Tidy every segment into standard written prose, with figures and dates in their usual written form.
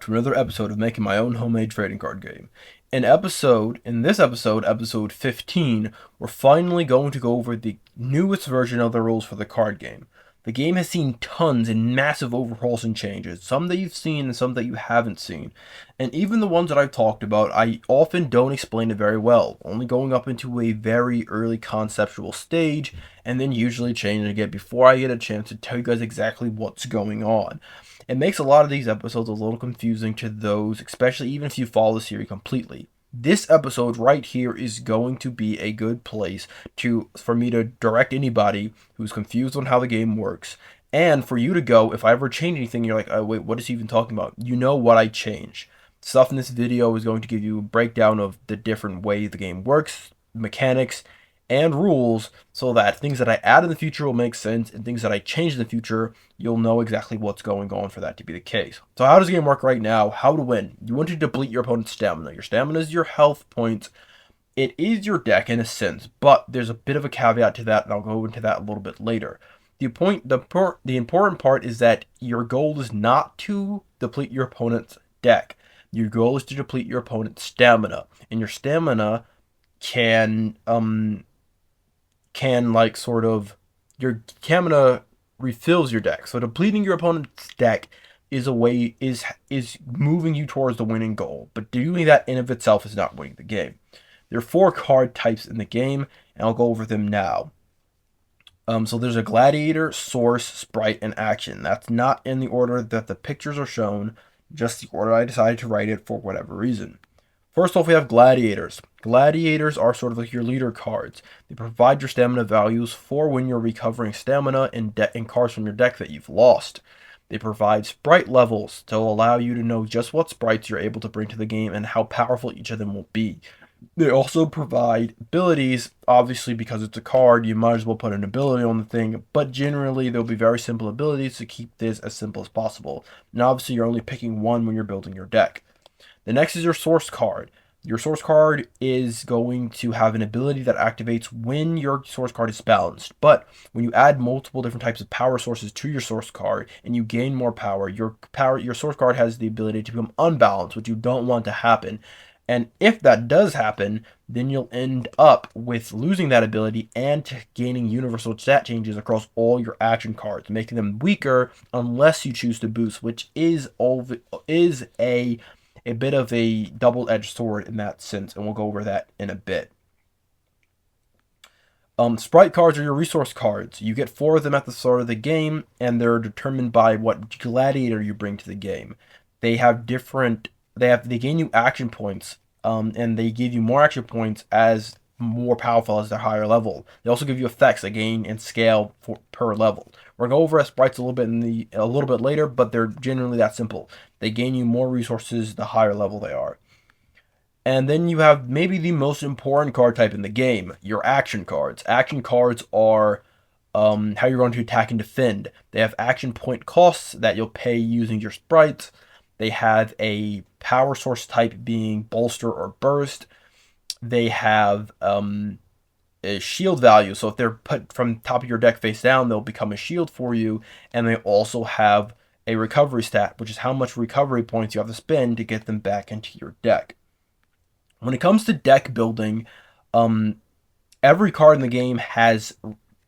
to another episode of making my own homemade trading card game. In this episode, episode 15, we're finally going to go over the newest version of the rules for the card game. The game has seen tons and massive overhauls and changes, some that you've seen and some that you haven't seen. And even the ones that I've talked about, I often don't explain it very well, only going up into a very early conceptual stage and then usually changing it before I get a chance to tell you guys exactly what's going on. It makes a lot of these episodes a little confusing to those, especially even if you follow the series completely. This episode right here is going to be a good place for me to direct anybody who's confused on how the game works, and for you to go, if I ever change anything, you're like, oh wait, what is he even talking about? You know what I change. Stuff in this video is going to give you a breakdown of the different ways the game works, mechanics, and rules, so that things that I add in the future will make sense, and things that I change in the future, you'll know exactly what's going on for that to be the case. So how does the game work right now? How to win. You want to deplete your opponent's stamina. Your stamina is your health points. It is your deck in a sense, but there's a bit of a caveat to that, and I'll go into that a little bit later. The important part is that your goal is not to deplete your opponent's deck. Your goal is to deplete your opponent's stamina, and your stamina can like sort of your stamina refills your deck. So depleting your opponent's deck is a way is moving you towards the winning goal. But doing that in of itself is not winning the game. There are 4 card types in the game, and I'll go over them now. So there's a gladiator, source, sprite, and action. That's not in the order that the pictures are shown, just the order I decided to write it for whatever reason. First off, we have gladiators. Gladiators are sort of like your leader cards. They provide your stamina values for when you're recovering stamina and cards from your deck that you've lost. They provide sprite levels to allow you to know just what sprites you're able to bring to the game and how powerful each of them will be. They also provide abilities. Obviously, because it's a card, you might as well put an ability on the thing, but generally there'll be very simple abilities to keep this as simple as possible. And obviously you're only picking one when you're building your deck. The next is your source card. Your source card is going to have an ability that activates when your source card is balanced. But when you add multiple different types of power sources to your source card and you gain more power, your source card has the ability to become unbalanced, which you don't want to happen. And if that does happen, then you'll end up with losing that ability and gaining universal stat changes across all your action cards, making them weaker unless you choose to boost, which is a bit of a double-edged sword in that sense, and we'll go over that in a bit. Sprite cards are your resource cards. You get 4 of them at the start of the game, and they're determined by what gladiator you bring to the game. They gain you action points, and they give you more action points as more powerful as they're higher level. They also give you effects that gain and scale per level. We're gonna go over sprites a little bit later, but they're generally that simple. They gain you more resources the higher level they are. And then you have maybe the most important card type in the game, your action cards. Action cards are how you're going to attack and defend. They have action point costs that you'll pay using your sprites. They have a power source type being bolster or burst. They have a shield value, so if they're put from top of your deck face down, they'll become a shield for you. And they also have a recovery stat, which is how much recovery points you have to spend to get them back into your deck. When it comes to deck building, every card in the game has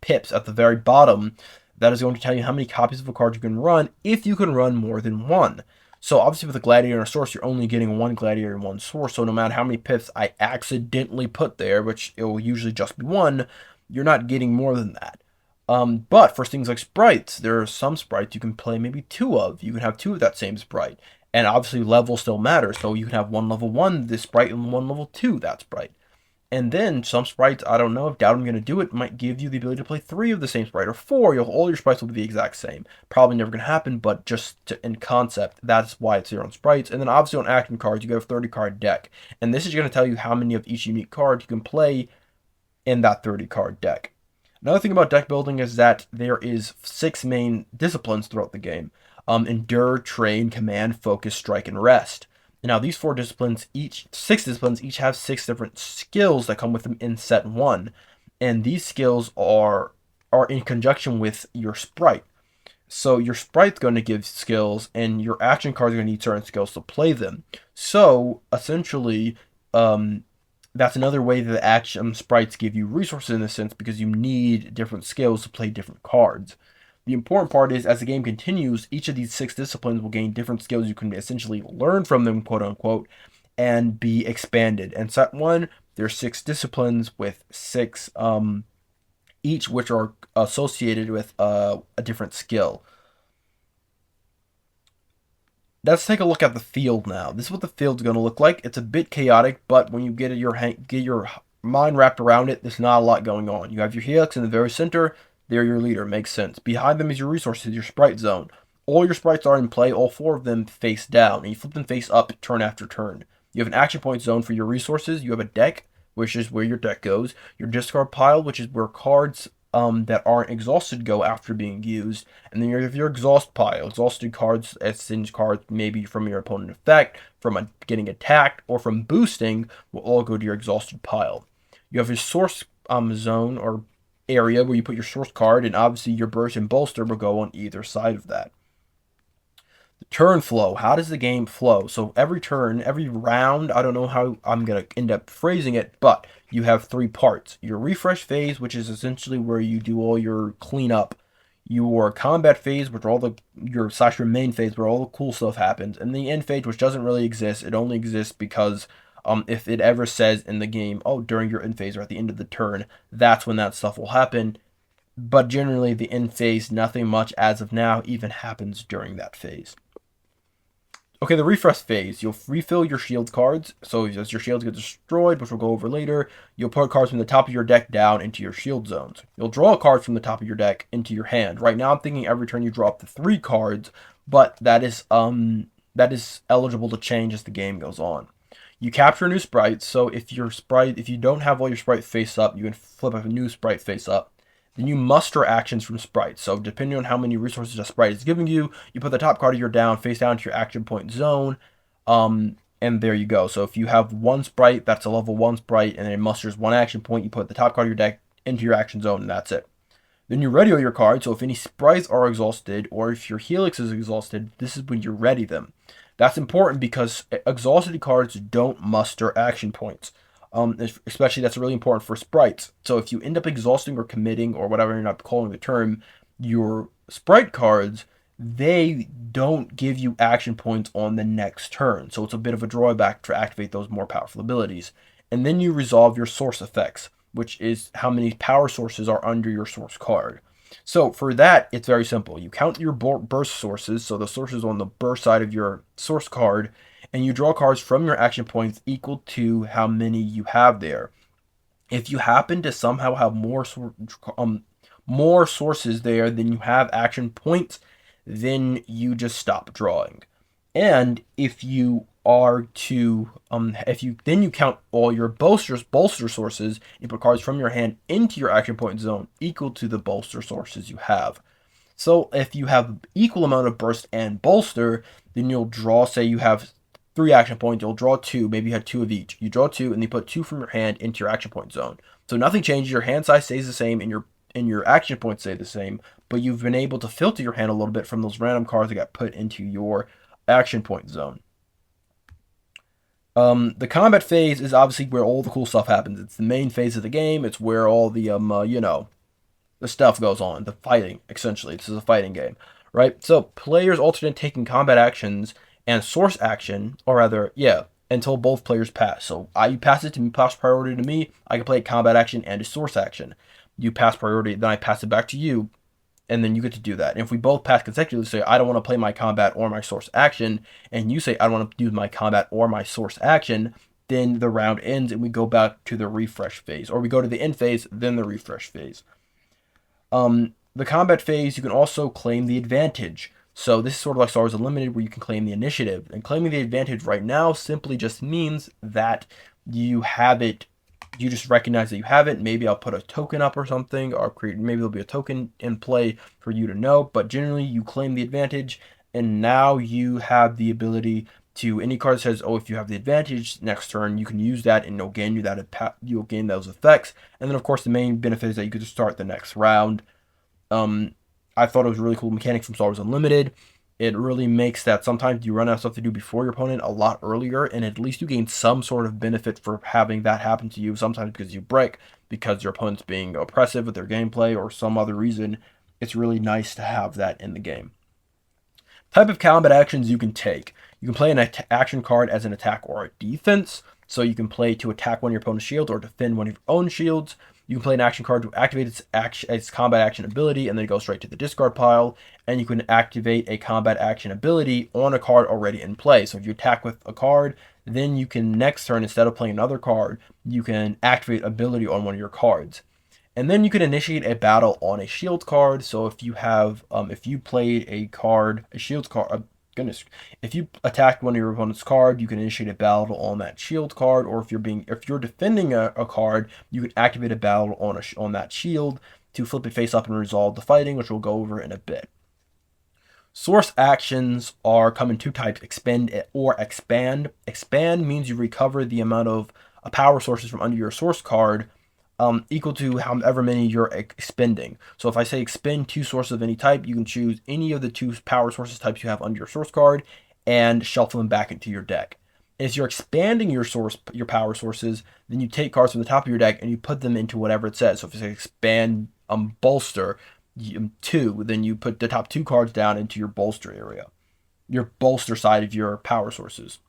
pips at the very bottom that is going to tell you how many copies of a card you can run if you can run more than one. So obviously with a gladiator and a source, you're only getting one gladiator and one source. So no matter how many pips I accidentally put there, which it will usually just be one, you're not getting more than that. But for things like sprites, there are some sprites you can play maybe 2 of. You can have 2 of that same sprite. And obviously level still matters. So you can have one level 1 this sprite and one level 2 that sprite. And then some sprites, I don't know, if doubt I'm going to do it, might give you the ability to play 3 of the same sprite, or 4. All your sprites will be the exact same. Probably never going to happen, but in concept, that's why it's here on sprites. And then obviously on action cards, you get a 30-card deck. And this is going to tell you how many of each unique card you can play in that 30-card deck. Another thing about deck building is that there is 6 main disciplines throughout the game. Endure, Train, Command, Focus, Strike, and Rest. Now, these 6 disciplines, each have 6 different skills that come with them in set 1. And these skills are in conjunction with your sprite. So your sprite's going to give skills, and your action cards are going to need certain skills to play them. So essentially, um, that's another way that the action sprites give you resources in a sense because you need different skills to play different cards. The important part is as the game continues, each of these 6 disciplines will gain different skills you can essentially learn from them, quote unquote, and be expanded. And set one, there's 6 disciplines with six each which are associated with a different skill. Let's take a look at the field now. This is what the field's going to look like. It's a bit chaotic, but when you get your mind wrapped around it, there's not a lot going on. You have your helix in the very center. They're your leader. Makes sense. Behind them is your resources, your sprite zone. All your sprites are in play. All 4 of them face down, and you flip them face up turn after turn. You have an action point zone for your resources. You have a deck, which is where your deck goes. Your discard pile, which is where cards that aren't exhausted go after being used. And then you have your exhaust pile. Exhausted cards, exchange cards, maybe from your opponent effect, from getting attacked, or from boosting, will all go to your exhausted pile. You have your source zone or area where you put your source card, and obviously your burst and bolster will go on either side of that. The turn flow. How does the game flow? So every turn, every round, I don't know how I'm going to end up phrasing it, but you have 3 parts. Your refresh phase, which is essentially where you do all your cleanup. Your combat phase, which are all your main phase, where all the cool stuff happens. And the end phase, which doesn't really exist. It only exists because if it ever says in the game, oh, during your end phase or at the end of the turn, that's when that stuff will happen. But generally, the end phase, nothing much as of now even happens during that phase. Okay, the refresh phase. You'll refill your shield cards. So as your shields get destroyed, which we'll go over later, you'll put cards from the top of your deck down into your shield zones. You'll draw a card from the top of your deck into your hand. Right now I'm thinking every turn you draw up to 3 cards, but that is eligible to change as the game goes on. You capture a new sprite, so if you don't have all your sprite face up, you can flip a new sprite face up. Then you muster actions from sprites. So depending on how many resources a sprite is giving you, you put the top card of your down face down to your action point zone. And there you go. So if you have one sprite, that's a level 1 sprite, and it musters 1 action point, you put the top card of your deck into your action zone, and that's it. Then you ready all your cards, so if any sprites are exhausted, or if your helix is exhausted, this is when you ready them. That's important because exhausted cards don't muster action points. Especially that's really important for sprites. So if you end up exhausting or committing or whatever you're not calling the term, your sprite cards, they don't give you action points on the next turn. So it's a bit of a drawback to activate those more powerful abilities. And then you resolve your source effects, which is how many power sources are under your source card. So for that, it's very simple. You count your burst sources, so the sources on the burst side of your source card, and you draw cards from your action points equal to how many you have there. If you happen to somehow have more sources there than you have action points, then you just stop drawing. And if you are to then you count all your bolster sources and put cards from your hand into your action point zone equal to the bolster sources you have. So if you have equal amount of burst and bolster, then you'll draw, say you have 3 action points, you'll draw 2, maybe you have 2 of each. You draw 2 and you put 2 from your hand into your action point zone. So nothing changes, your hand size stays the same and your action points stay the same, but you've been able to filter your hand a little bit from those random cards that got put into your action point zone. The combat phase is obviously where all the cool stuff happens. It's the main phase of the game. It's where all the the stuff goes on. The fighting, essentially. This is a fighting game, right? So players alternate taking combat actions and source action, or rather, until both players pass. So you pass it to me, pass priority to me. I can play a combat action and a source action. You pass priority, then I pass it back to you, and then you get to do that. And if we both pass consecutively, say I don't want to play my combat or my source action, and you say I don't want to use my combat or my source action, then the round ends and we go back to the refresh phase, or we go to the end phase, then the refresh phase. The combat phase, you can also claim the advantage. So this is sort of like Star Wars Unlimited, where you can claim the initiative. And claiming the advantage right now simply just means that you have it. You just recognize that you have it. Maybe I'll put a token up or something, or maybe there'll be a token in play for you to know. But generally, you claim the advantage, and now you have the ability to, any card that says, oh, if you have the advantage next turn, you can use that, and you'll gain those effects. And then, of course, the main benefit is that you can just start the next round. I thought it was a really cool mechanic from Star Wars Unlimited. It really makes that sometimes you run out of stuff to do before your opponent a lot earlier, and at least you gain some sort of benefit for having that happen to you. Sometimes because you break, because your opponent's being oppressive with their gameplay, or some other reason. It's really nice to have that in the game. Type of combat actions you can take. You can play an action card as an attack or a defense. So you can play to attack one of your opponent's shields or defend one of your own shields. You can play an action card to activate its combat action ability and then go straight to the discard pile. And you can activate a combat action ability on a card already in play. So if you attack with a card, then you can next turn, instead of playing another card, you can activate ability on one of your cards. And then you can initiate a battle on a shield card. So if you played a card, a shield card, goodness, if you attacked one of your opponent's card, you can initiate a battle on that shield card. Or if you're defending a card, you can activate a battle on that shield to flip it face up and resolve the fighting, which we'll go over in a bit. Source actions come in two types: expend or expand. Expand means you recover the amount of power sources from under your source card, equal to however many you're expending. So if I say expend 2 sources of any type, you can choose any of the 2 power sources types you have under your source card and shuffle them back into your deck. And if you're expanding your power sources, then you take cards from the top of your deck and you put them into whatever it says. So if you say expand bolster 2, then you put the top 2 cards down into your bolster area, your bolster side of your power sources.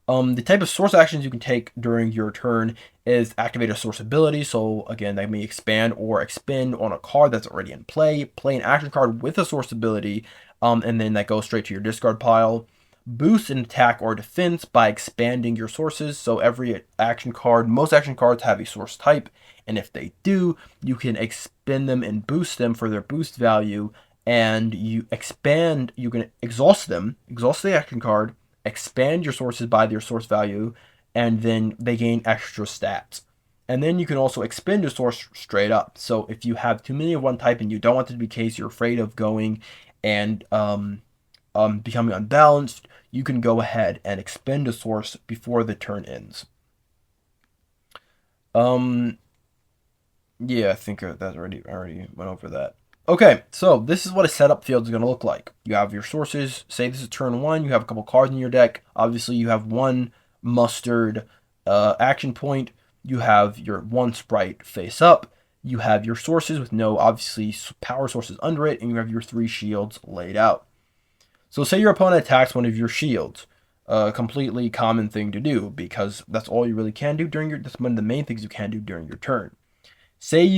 The type of source actions you can take during your turn is activate a source ability. So again, that may expand or expend on a card that's already in play. Play an action card with a source ability, and then that goes straight to your discard pile. Boost an attack or defense by expanding your sources. So every action card, most action cards have a source type, and if they do, you can expend them and boost them for their boost value. And you can exhaust the action card, expand your sources by their source value, and then they gain extra stats. And then you can also expend your source straight up. So if you have too many of one type and you don't want it to be the case, you're afraid of going and becoming unbalanced, you can go ahead and expend a source before the turn ends. Yeah, I think that already went over that. Okay, so this is what a setup field is going to look like. You have your sources. Say this is turn 1. You have a couple cards in your deck. Obviously, you have one mustard action point. You have your one sprite face up. You have your sources with no, obviously, power sources under it. And you have your 3 shields laid out. So say your opponent attacks one of your shields. A completely common thing to do, because that's all you really can do that's one of the main things you can do during your turn. Say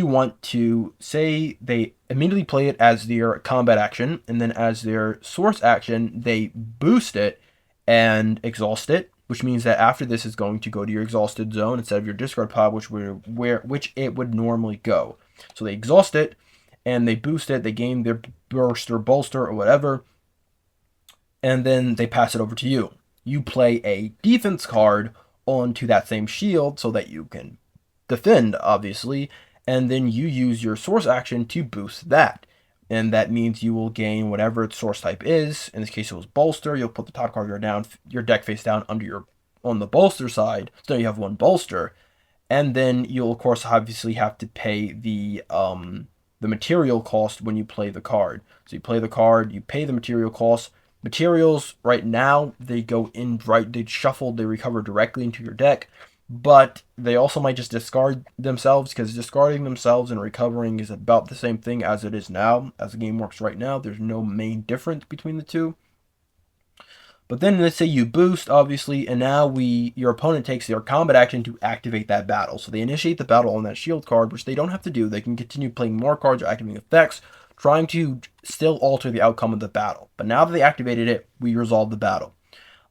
they immediately play it as their combat action, and then as their source action, they boost it and exhaust it, which means that after this is going to go to your exhausted zone instead of your discard pile, which it would normally go. So they exhaust it and they boost it, they gain their burst or bolster or whatever, and then they pass it over to you. You play a defense card onto that same shield so that you can defend, obviously, and then you use your source action to boost that. And that means you will gain whatever its source type is. In this case, it was bolster. You'll put the top card of your deck face down on the bolster side. So now you have one bolster. And then you'll, of course, obviously have to pay the material cost when you play the card. So you play the card, you pay the material cost. Materials, right now, they recover directly into your deck. But they also might just discard themselves, because discarding themselves and recovering is about the same thing as it is now. As the game works right now, there's no main difference between the two. But then let's say you boost, obviously, and now your opponent takes their combat action to activate that battle. So they initiate the battle on that shield card, which they don't have to do. They can continue playing more cards or activating effects, trying to still alter the outcome of the battle. But now that they activated it, we resolve the battle.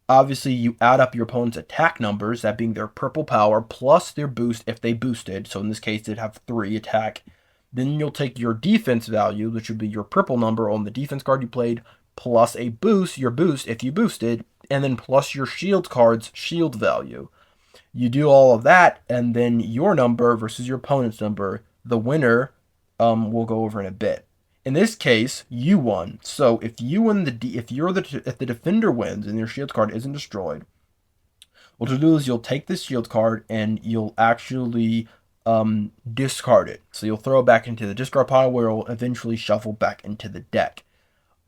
Obviously, you add up your opponent's attack numbers, that being their purple power, plus their boost if they boosted. So in this case, they'd have 3 attack. Then you'll take your defense value, which would be your purple number on the defense card you played, plus your boost if you boosted, and then plus your shield card's shield value. You do all of that, and then your number versus your opponent's number. The winner we'll go over in a bit. In this case, you won. So if the defender wins and your shield card isn't destroyed, what you'll do is you'll take this shield card and you'll actually discard it. So you'll throw it back into the discard pile where it'll eventually shuffle back into the deck.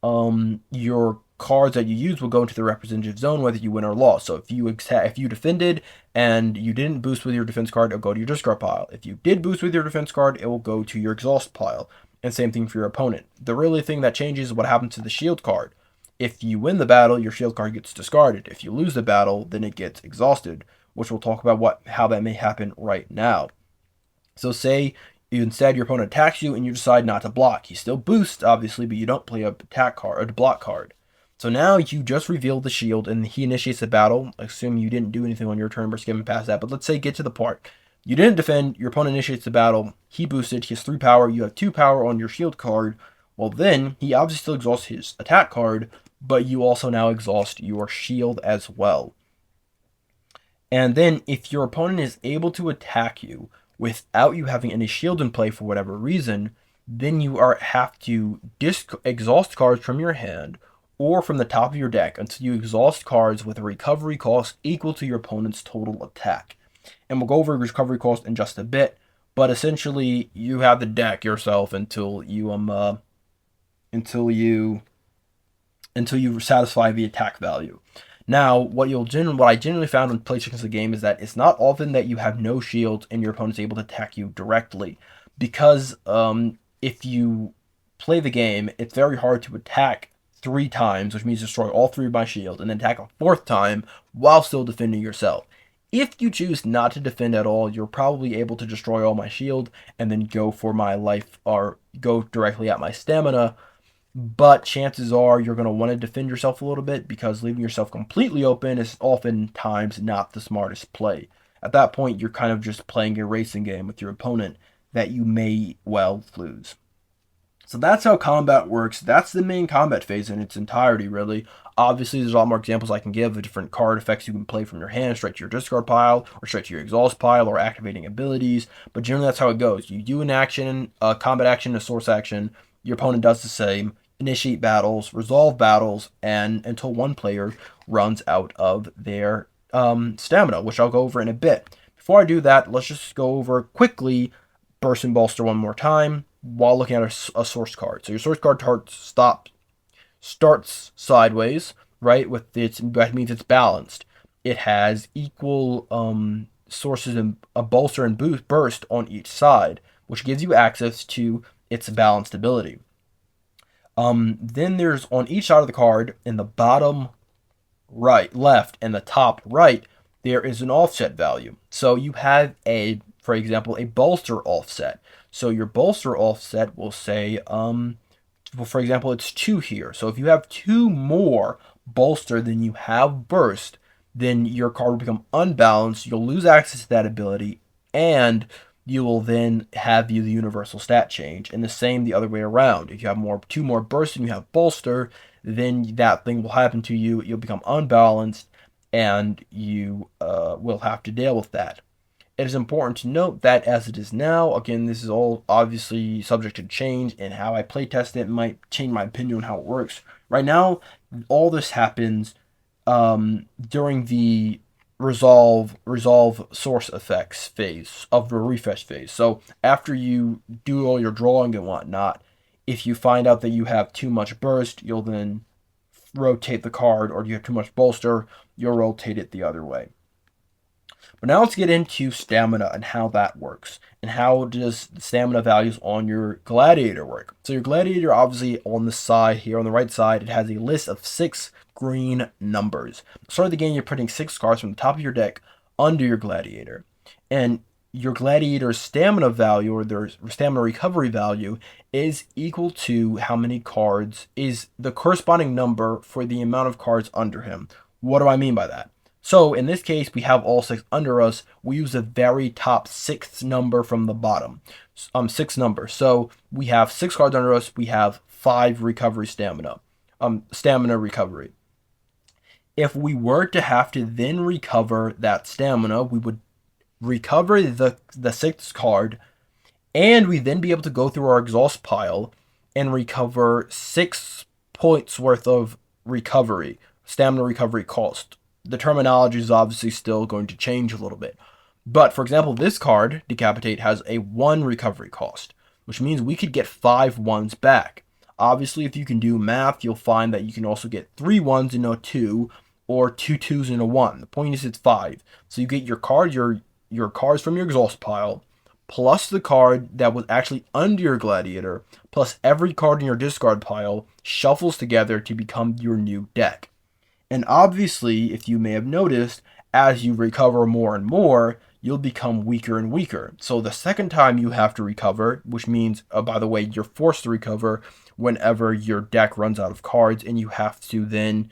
Your cards that you use will go into the representative zone whether you win or lost. So if you defended and you didn't boost with your defense card, it'll go to your discard pile. If you did boost with your defense card, it will go to your exhaust pile. And same thing for your opponent. The really thing that changes is what happens to the shield card. If you win the battle, your shield card gets discarded. If you lose the battle, then it gets exhausted, which we'll talk about how that may happen right now. So say instead your opponent attacks you and you decide not to block. He still boosts, obviously, but you don't play a attack card, a block card. So now you just revealed the shield and he initiates the battle. Assume you didn't do anything on your turn, we're skipping past that. But let's say get to the part. You didn't defend, your opponent initiates the battle, he boosted, he has 3 power, you have 2 power on your shield card. Well then, he obviously still exhausts his attack card, but you also now exhaust your shield as well. And then if your opponent is able to attack you without you having any shield in play for whatever reason, then you have to exhaust cards from your hand or from the top of your deck until you exhaust cards with a recovery cost equal to your opponent's total attack. And we'll go over recovery cost in just a bit, but essentially you have the deck yourself until you satisfy the attack value. Now, what I generally found when playing the game is that it's not often that you have no shields and your opponent's able to attack you directly, because if you play the game, it's very hard to attack 3 times, which means destroy all 3 of my shields, and then attack a 4th time while still defending yourself. If you choose not to defend at all, you're probably able to destroy all my shield and then go for my life or go directly at my stamina. But chances are you're going to want to defend yourself a little bit because leaving yourself completely open is oftentimes not the smartest play. At that point, you're kind of just playing a racing game with your opponent that you may well lose. So that's how combat works. That's the main combat phase in its entirety, really. Obviously, there's a lot more examples I can give of different card effects you can play from your hand straight to your discard pile, or straight to your exhaust pile, or activating abilities. But generally, that's how it goes. You do an action, a combat action, a source action. Your opponent does the same. Initiate battles, resolve battles, and until one player runs out of their stamina, which I'll go over in a bit. Before I do that, let's just go over quickly Burst and Bolster one more time while looking at a source card. So your source card starts sideways, right? That means it's balanced. It has equal sources and a bolster and burst on each side, which gives you access to its balanced ability. Then there's on each side of the card, in the bottom right, left, and the top right, there is an offset value. So you have for example, a bolster offset. So your bolster offset will say, for example, it's 2 here. So if you have 2 more bolster than you have burst, then your card will become unbalanced. You'll lose access to that ability, and you will then have the universal stat change. And the same the other way around. If you have 2 more bursts and you have bolster, then that thing will happen to you. You'll become unbalanced, and you will have to deal with that. It is important to note that as it is now, again, this is all obviously subject to change, and how I playtest it might change my opinion on how it works. Right now, all this happens during the resolve source effects phase of the refresh phase. So after you do all your drawing and whatnot, if you find out that you have too much burst, you'll then rotate the card, or you have too much bolster, you'll rotate it the other way. But now let's get into stamina and how that works, and how does the stamina values on your gladiator work. So your gladiator, obviously on the side here, on the right side, it has a list of 6 green numbers. Start of the game, you're putting 6 cards from the top of your deck under your gladiator, and your gladiator's stamina value, or their stamina recovery value, is equal to how many cards is the corresponding number for the amount of cards under him. What do I mean by that? So in this case, we have all 6 under us. We use the very top 6th number from the bottom. 6 numbers. So we have 6 cards under us. We have 5 recovery stamina. Stamina recovery. If we were to have to then recover that stamina, we would recover the 6th card, and we then be able to go through our exhaust pile and recover 6 points worth of recovery, stamina recovery cost. The terminology is obviously still going to change a little bit, But for example, this card, Decapitate, has a 1 recovery cost, which means we could get 5 ones back. Obviously, if you can do math, you'll find that you can also get 3 ones in a 2 or 2 twos in a 1. The point is it's 5. So you get your cards from your exhaust pile, plus the card that was actually under your gladiator, plus every card in your discard pile shuffles together to become your new deck. And obviously, if you may have noticed, as you recover more and more, you'll become weaker and weaker. So the second time you have to recover, which means, by the way, you're forced to recover whenever your deck runs out of cards, and you have to then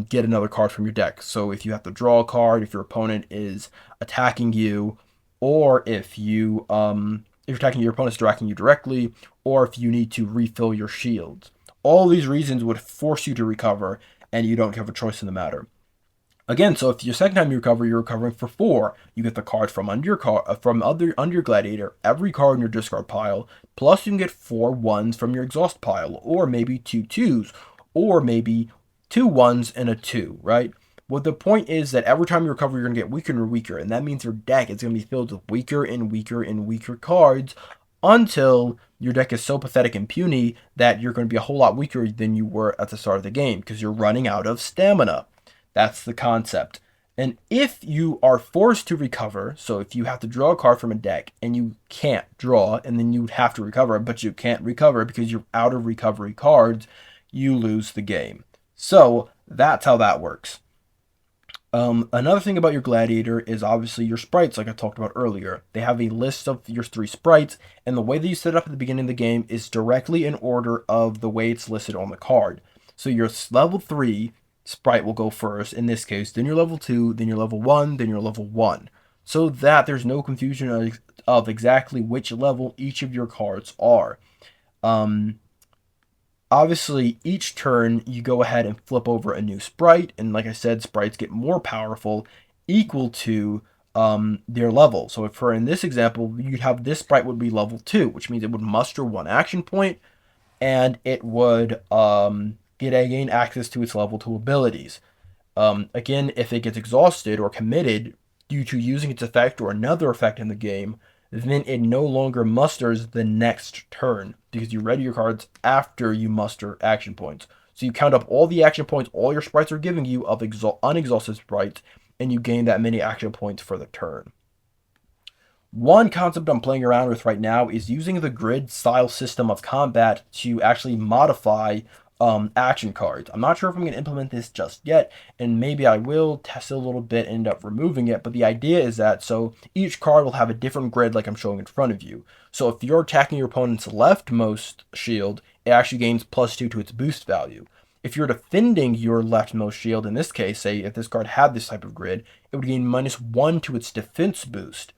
get another card from your deck. So if you have to draw a card, if your opponent is attacking you, or if you're attacking your opponent's attacking you directly, or if you need to refill your shields. All these reasons would force you to recover, and you don't have a choice in the matter. Again, so if your second time you recover, you're recovering for 4. You get the card from under your gladiator, every card in your discard pile, plus you can get 4 ones from your exhaust pile, or maybe 2 twos, or maybe 2 ones and a 2, right? Well, the point is that every time you recover, you're going to get weaker and weaker, and that means your deck is going to be filled with weaker and weaker and weaker cards until your deck is so pathetic and puny that you're going to be a whole lot weaker than you were at the start of the game because you're running out of stamina. That's the concept. And if you are forced to recover, so if you have to draw a card from a deck and you can't draw, and then you have to recover, but you can't recover because you're out of recovery cards, you lose the game. So that's how that works. Another thing about your gladiator is obviously your sprites, like I talked about earlier. They have a list of your 3 sprites, and the way that you set it up at the beginning of the game is directly in order of the way it's listed on the card. So your level 3 sprite will go first, in this case, then your level 2, then your level 1, then your level 1. So that there's no confusion of exactly which level each of your cards are. Obviously, each turn you go ahead and flip over a new sprite, and like I said, sprites get more powerful equal to their level. So if in this example, you'd have this sprite would be level 2, which means it would muster 1 action point, and it would gain access to its level 2 abilities. Again, if it gets exhausted or committed due to using its effect or another effect in the game, then it no longer musters the next turn because you ready your cards after you muster action points. So you count up all the action points all your sprites are giving you of unexhausted sprites, and you gain that many action points for the turn. One concept I'm playing around with right now is using the grid style system of combat to actually modify action cards. I'm not sure if I'm going to implement this just yet, and maybe I will test it a little bit and end up removing it, but the idea is that so each card will have a different grid like I'm showing in front of you. So if you're attacking your opponent's leftmost shield, it actually gains +2 to its boost value. If you're defending your leftmost shield, in this case, say if this card had this type of grid, it would gain -1 to its defense boost.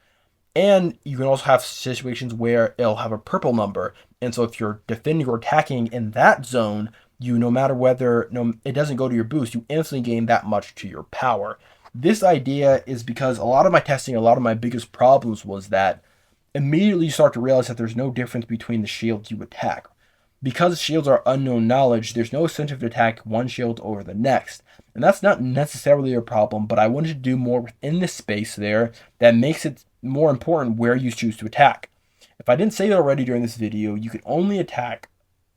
And you can also have situations where it'll have a purple number. And so if you're defending or attacking in that zone, no matter whether it doesn't go to your boost, you instantly gain that much to your power. This idea is because a lot of my testing, a lot of my biggest problems was that immediately you start to realize that there's no difference between the shields you attack. Because shields are unknown knowledge, there's no incentive to attack one shield over the next. And that's not necessarily a problem, but I wanted to do more within this space there that makes it more important where you choose to attack. If I didn't say it already during this video, you can only attack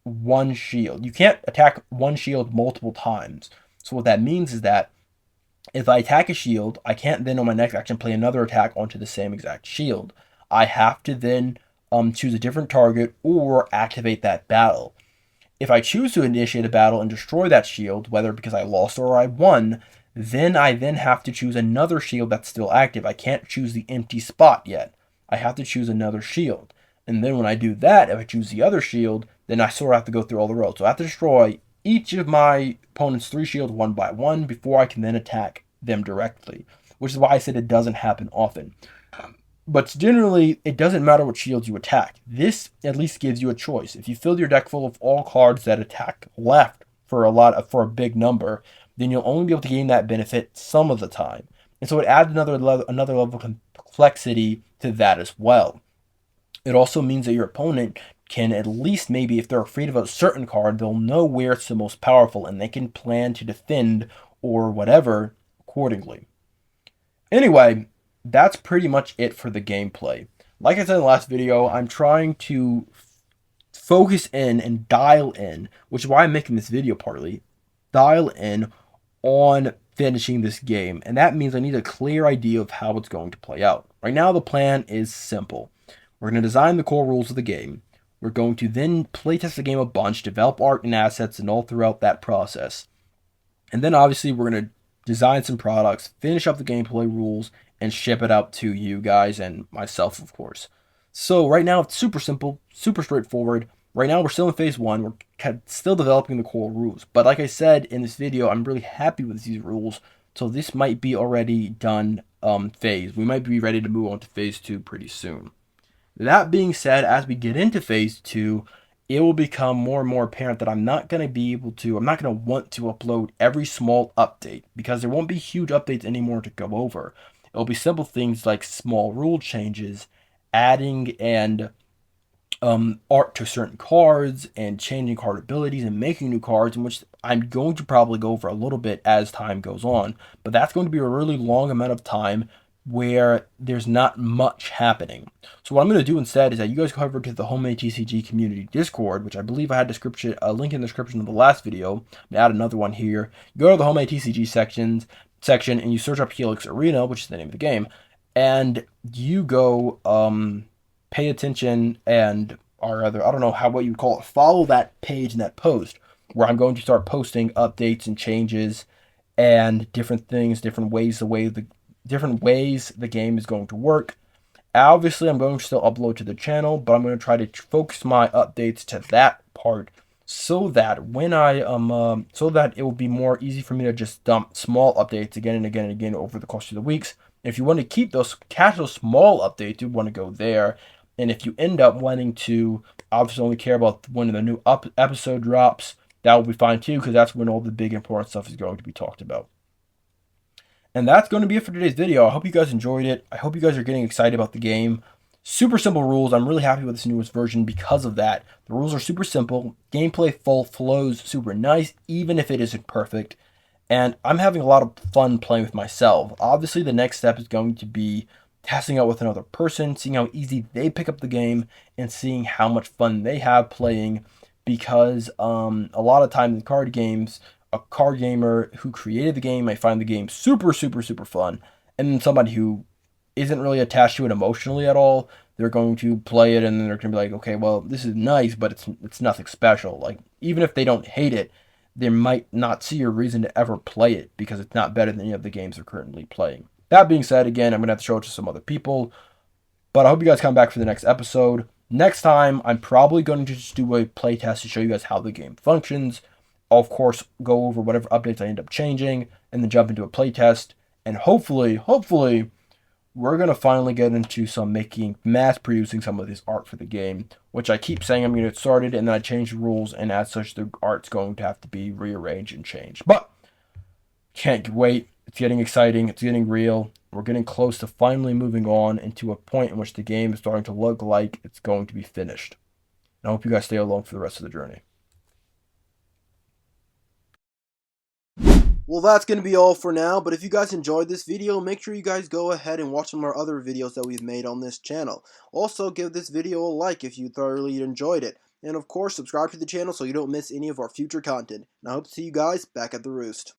one shield. You can't attack one shield multiple times. So what that means is that if I attack a shield, I can't then on my next action play another attack onto the same exact shield. I have to then choose a different target or activate that battle. If I choose to initiate a battle and destroy that shield, whether because I lost or I won, then I have to choose another shield that's still active. I can't choose the empty spot yet. I have to choose another shield. And then when I do that, if I choose the other shield, then I sort of have to go through all the rows. So I have to destroy each of my opponent's 3 shields one by one before I can then attack them directly, which is why I said it doesn't happen often. But generally, it doesn't matter what shields you attack. This at least gives you a choice. If you fill your deck full of all cards that attack left for a big number, then you'll only be able to gain that benefit some of the time. And so it adds another level of complexity to that as well. It also means that your opponent can at least maybe, if they're afraid of a certain card, they'll know where it's the most powerful and they can plan to defend or whatever accordingly. Anyway, that's pretty much it for the gameplay. Like I said in the last video, I'm trying to focus in and dial in, which is why I'm making this video partly, dial in on finishing this game. And that means I need a clear idea of how it's going to play out. Right now, the plan is simple. We're going to design the core rules of the game. We're going to then playtest the game a bunch, develop art and assets, and all throughout that process. And then obviously, we're going to design some products, finish up the gameplay rules, and ship it out to you guys and myself, of course. So right now, it's super simple, super straightforward. Right now, we're still in phase one. We're still developing the core rules. But like I said in this video, I'm really happy with these rules. So this might be already done phase. We might be ready to move on to phase two pretty soon. That being said, as we get into phase two, it will become more and more apparent that I'm not going to want to upload every small update because there won't be huge updates anymore to go over. It'll be simple things like small rule changes, adding and art to certain cards and changing card abilities and making new cards, in which I'm going to probably go over a little bit as time goes on. But that's going to be a really long amount of time where there's not much happening. So what I'm going to do instead is that you guys go over to the Homemade TCG community Discord, which I believe I had a link in the description of the last video. I'm going to add another one here. You go to the Homemade TCG section and you search up Helix Arena, which is the name of the game, and you go pay attention and, or rather, I don't know what you call it, follow that page and that post where I'm going to start posting updates and changes and different things, different ways the game is going to work. Obviously, I'm going to still upload to the channel, but I'm going to try to focus my updates to that part so that when so that it will be more easy for me to just dump small updates again and again and again over the course of the weeks. If you want to catch those small updates, you want to go there. And if you end up wanting to obviously only care about when the new episode drops, that will be fine too, because that's when all the big important stuff is going to be talked about. And that's going to be it for today's video. I hope you guys enjoyed it. I hope you guys are getting excited about the game. Super simple rules. I'm really happy with this newest version because of that. The rules are super simple. Gameplay flows super nice, even if it isn't perfect. And I'm having a lot of fun playing with myself. Obviously, the next step is going to be testing out with another person, seeing how easy they pick up the game, and seeing how much fun they have playing. Because a lot of times in card games, a card gamer who created the game might find the game super, super, super fun. And then somebody who isn't really attached to it emotionally at all, they're going to play it and then they're going to be like, okay, well, this is nice, but it's nothing special. Like, even if they don't hate it, they might not see a reason to ever play it because it's not better than any of the games they're currently playing. That being said, again, I'm going to have to show it to some other people. But I hope you guys come back for the next episode. Next time, I'm probably going to just do a playtest to show you guys how the game functions. I'll, of course, go over whatever updates I end up changing, and then jump into a playtest. And hopefully, we're going to finally get into mass producing some of this art for the game, which I keep saying I'm going to get started, and then I change the rules, and as such, the art's going to have to be rearranged and changed. But, can't wait. It's getting exciting. It's getting real. We're getting close to finally moving on into a point in which the game is starting to look like it's going to be finished. And I hope you guys stay along for the rest of the journey. Well, that's going to be all for now, but if you guys enjoyed this video, make sure you guys go ahead and watch some of our other videos that we've made on this channel. Also, give this video a like if you thoroughly enjoyed it. And of course, subscribe to the channel so you don't miss any of our future content. And I hope to see you guys back at the Roost.